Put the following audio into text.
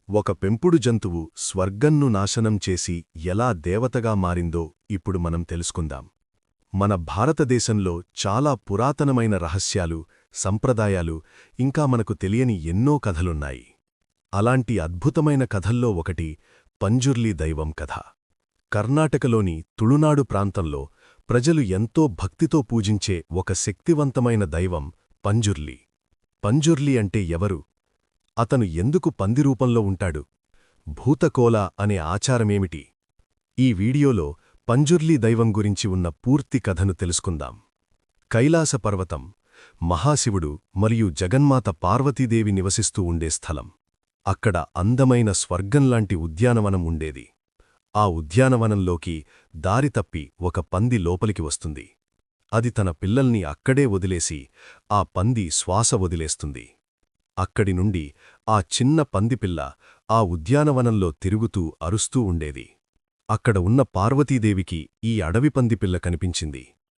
ఒక పెంపుడు జంతువు స్వర్గంను నాశనం చేసి ఎలా దేవతగా మారిందో ఇప్పుడు మనం తెలుసుకుందాం. మన భారతదేశంలో చాలా పురాతనమైన రహస్యాలు, సంప్రదాయాలు, ఇంకా మనకు తెలియని ఎన్నో కథలున్నాయి. అలాంటి అద్భుతమైన కథల్లో ఒకటి పంజుర్లీ దైవం కథ. కర్ణాటకలోని తుళునాడు ప్రాంతంలో ప్రజలు ఎంతో భక్తితో పూజించే ఒక శక్తివంతమైన దైవం పంజుర్లీ. పంజుర్లీ అంటే ఎవరు? అతను ఎందుకు పంది రూపంలో ఉంటాడు? భూతకోల అనే ఆచారమేమిటి? ఈ వీడియోలో పంజుర్లీ దైవం గురించి ఉన్న పూర్తి కథను తెలుసుకుందాం. కైలాస పర్వతం, మహాశివుడు మరియు జగన్మాత పార్వతీదేవి నివసిస్తూ ఉండే స్థలం. అక్కడ అందమైన స్వర్గంలాంటి ఉద్యానవనం ఉండేది. ఆ ఉద్యానవనంలోకి దారి తప్పి ఒక పంది లోపలికి వస్తుంది. అది తన పిల్లల్ని అక్కడే వదిలేసి ఆ పంది శ్వాస వదిలేస్తుంది. అక్కడి నుండి ఆ చిన్న పందిపిల్ల ఆ ఉద్యానవనంలో తిరుగుతూ అరుస్తూ ఉండేది. అక్కడ ఉన్న పార్వతీదేవికి ఈ అడవి పందిపిల్ల కనిపించింది.